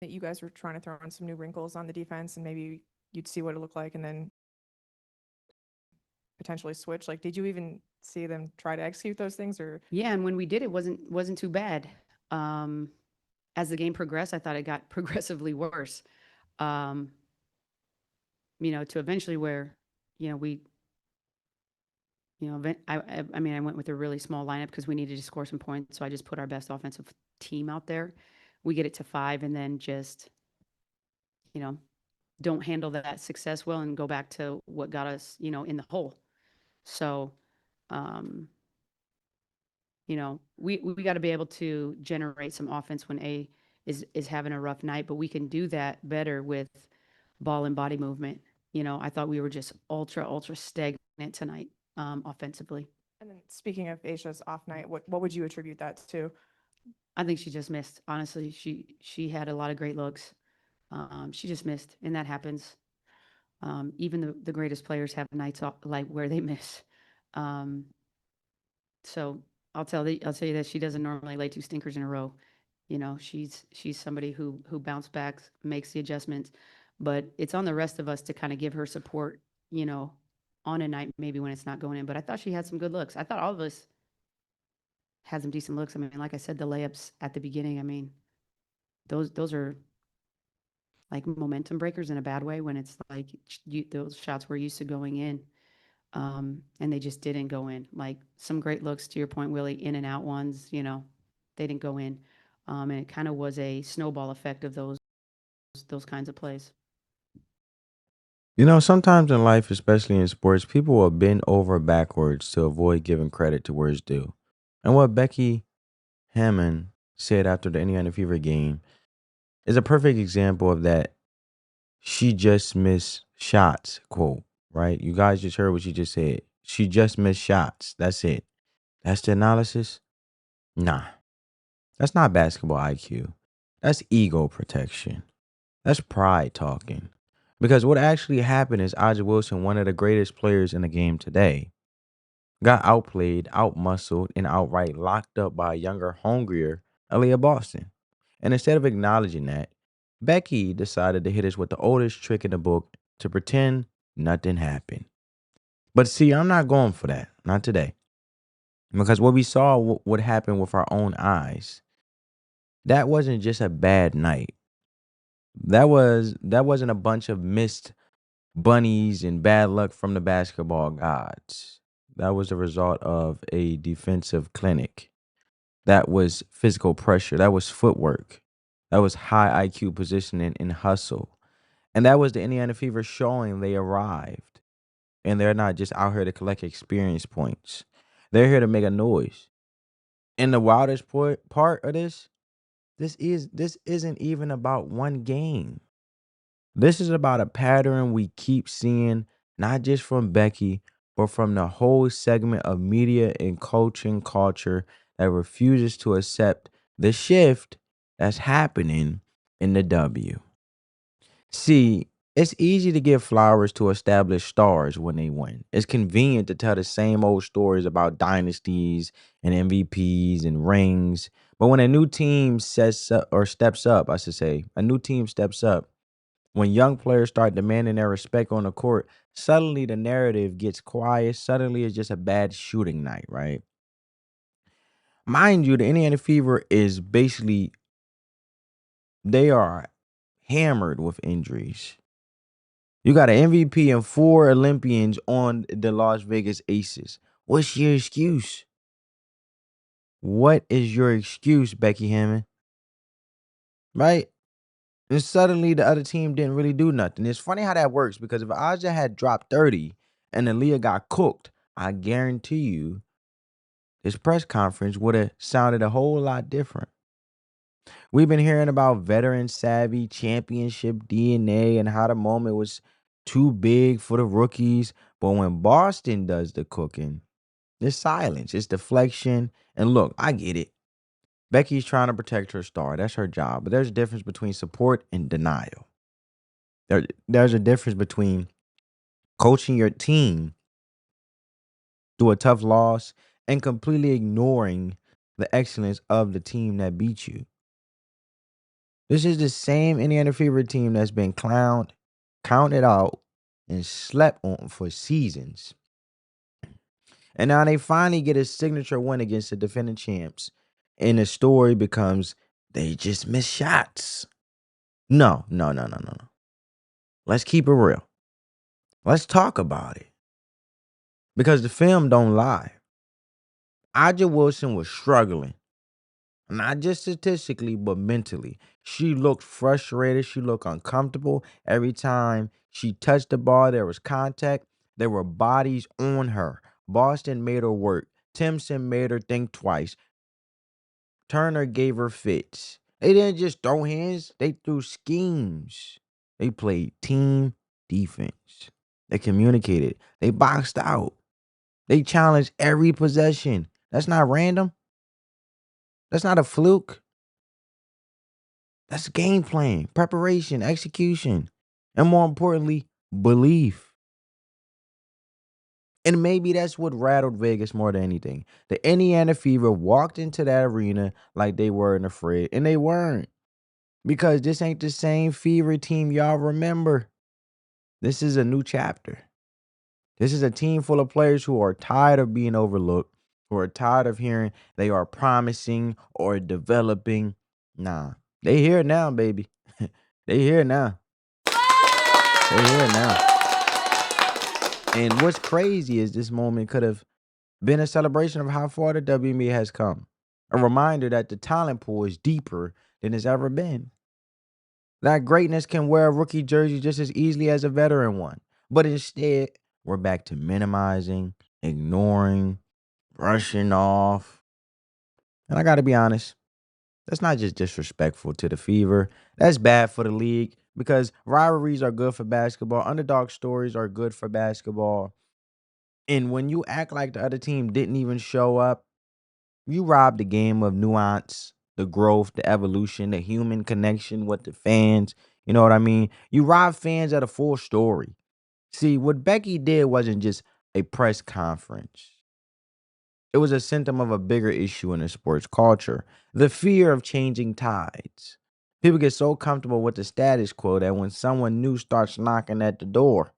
that you guys were trying to throw in some new wrinkles on the defense and maybe you'd see what it looked like and then potentially switch? Like, did you even see them try to execute those things or? Yeah, and when we did, it wasn't too bad. As the game progressed, I thought it got progressively worse. Um, to eventually where, we, I mean, I went with a really small lineup because we needed to score some points. So I just put our best offensive team out there. We get it to 5, and then just, you know, don't handle that success well and go back to what got us, in the hole. So, um, we got to be able to generate some offense when A is having a rough night, but we can do that better with ball and body movement. I thought we were just ultra stagnant tonight, offensively. And then speaking of Aisha's off night, what would you attribute that to? I think she just missed. Honestly, she had a lot of great looks. She just missed, and that happens. Even the greatest players have nights off, like where they miss. Um, so I'll tell you that she doesn't normally lay two stinkers in a row. She's somebody who bounce back, makes the adjustments, but it's on the rest of us to kind of give her support. You know, on a night maybe when it's not going in. But I thought she had some good looks. I thought all of us had some decent looks. I mean, like I said, the layups at the beginning. I mean, those are like momentum breakers in a bad way when it's like those shots were used to going in, and they just didn't go in. Like some great looks, to your point, Willie, in and out ones, they didn't go in. And it kind of was a snowball effect of those kinds of plays. You know, sometimes in life, especially in sports, people will bend over backwards to avoid giving credit to where it's due. And what Becky Hammon said after the Indiana Fever game is a perfect example of that. She just missed shots, quote, right? You guys just heard what she just said. She just missed shots. That's it. That's the analysis? Nah, that's not basketball IQ. That's ego protection. That's pride talking. Because what actually happened is Aja Wilson, one of the greatest players in the game today, got outplayed, outmuscled, and outright locked up by a younger, hungrier Aaliyah Boston. And instead of acknowledging that, Becky decided to hit us with the oldest trick in the book to pretend nothing happened. But see, I'm not going for that. Not today. Because what we saw, what happened with our own eyes, that wasn't just a bad night. That wasn't a bunch of missed bunnies and bad luck from the basketball gods. That was the result of a defensive clinic. That was physical pressure. That was footwork. That was high IQ positioning and hustle. And that was the Indiana Fever showing they arrived. And they're not just out here to collect experience points. They're here to make a noise. And the wildest part of this isn't even about one game. This is about a pattern we keep seeing, not just from Becky, but from the whole segment of media and coaching culture that refuses to accept the shift that's happening in the W. See, it's easy to give flowers to established stars when they win. It's convenient to tell the same old stories about dynasties and MVPs and rings. But when a new team sets up or steps up, I should say, a new team steps up, when young players start demanding their respect on the court, suddenly the narrative gets quiet. Suddenly it's just a bad shooting night, right? Mind you, the Indiana Fever is basically, they are hammered with injuries. You got an MVP and 4 Olympians on the Las Vegas Aces. What's your excuse? What is your excuse, Becky Hammon? Right? And suddenly the other team didn't really do nothing. It's funny how that works because if Aja had dropped 30 and Aliyah got cooked, I guarantee you this press conference would have sounded a whole lot different. We've been hearing about veteran savvy, championship DNA, and how the moment was too big for the rookies. But when Boston does the cooking, there's silence, it's deflection. And look, I get it. Becky's trying to protect her star. That's her job. But there's a difference between support and denial. There's a difference between coaching your team through a tough loss and completely ignoring the excellence of the team that beat you. This is the same Indiana Fever team that's been clowned, counted out, and slept on for seasons. And now they finally get a signature win against the defending champs. And the story becomes they just miss shots. No. Let's keep it real. Let's talk about it. Because the film don't lie. Aaliyah Wilson was struggling. Not just statistically, but mentally. She looked frustrated. She looked uncomfortable. Every time she touched the ball, there was contact. There were bodies on her. Boston made her work. Timpson made her think twice. Turner gave her fits. They didn't just throw hands. They threw schemes. They played team defense. They communicated. They boxed out. They challenged every possession. That's not random. That's not a fluke. That's game plan, preparation, execution, and more importantly, belief. And maybe that's what rattled Vegas more than anything. The Indiana Fever walked into that arena like they weren't afraid, and they weren't. Because this ain't the same Fever team y'all remember. This is a new chapter. This is a team full of players who are tired of being overlooked, who are tired of hearing they are promising or developing. Nah, they here now, baby. They here now. They here now. And what's crazy is this moment could have been a celebration of how far the WNBA has come. A reminder that the talent pool is deeper than it's ever been. That greatness can wear a rookie jersey just as easily as a veteran one. But instead, we're back to minimizing, ignoring, brushing off. And I got to be honest, that's not just disrespectful to the Fever. That's bad for the league because rivalries are good for basketball. Underdog stories are good for basketball. And when you act like the other team didn't even show up, you rob the game of nuance, the growth, the evolution, the human connection with the fans. You know what I mean? You rob fans of the full story. See, what Becky did wasn't just a press conference. It was a symptom of a bigger issue in the sports culture, the fear of changing tides. People get so comfortable with the status quo that when someone new starts knocking at the door,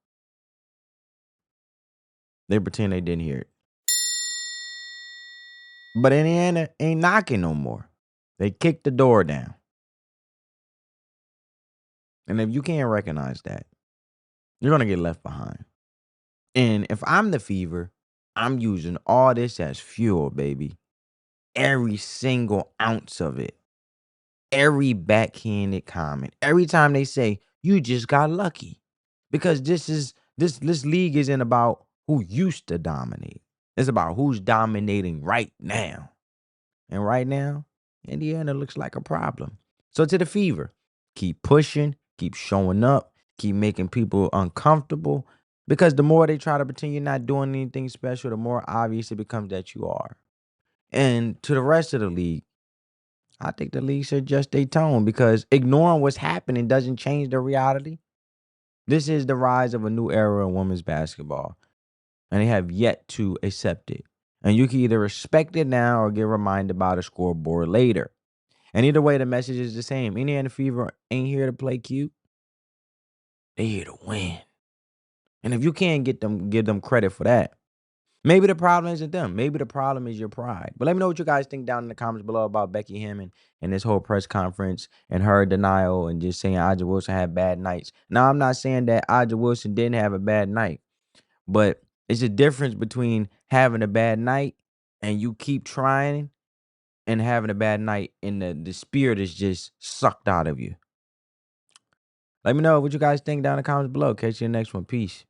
they pretend they didn't hear it. But Indiana ain't knocking no more. They kicked the door down. And if you can't recognize that, you're going to get left behind. And if I'm the Fever, I'm using all this as fuel, baby. Every single ounce of it. Every backhanded comment. Every time they say, you just got lucky. Because this league isn't about who used to dominate. It's about who's dominating right now. And right now, Indiana looks like a problem. So to the Fever, keep pushing, keep showing up, keep making people uncomfortable. Because the more they try to pretend you're not doing anything special, the more obvious it becomes that you are. And to the rest of the league, I think the league should adjust their tone because ignoring what's happening doesn't change the reality. This is the rise of a new era in women's basketball, and they have yet to accept it. And you can either respect it now or get reminded by the scoreboard later. And either way, the message is the same. Indiana Fever ain't here to play cute. They here to win. And if you can't give them credit for that, maybe the problem isn't them. Maybe the problem is your pride. But let me know what you guys think down in the comments below about Becky Hammon and this whole press conference and her denial and just saying Aaliyah Wilson had bad nights. Now, I'm not saying that Aaliyah Wilson didn't have a bad night, but it's a difference between having a bad night and you keep trying and having a bad night and the spirit is just sucked out of you. Let me know what you guys think down in the comments below. Catch you in the next one. Peace.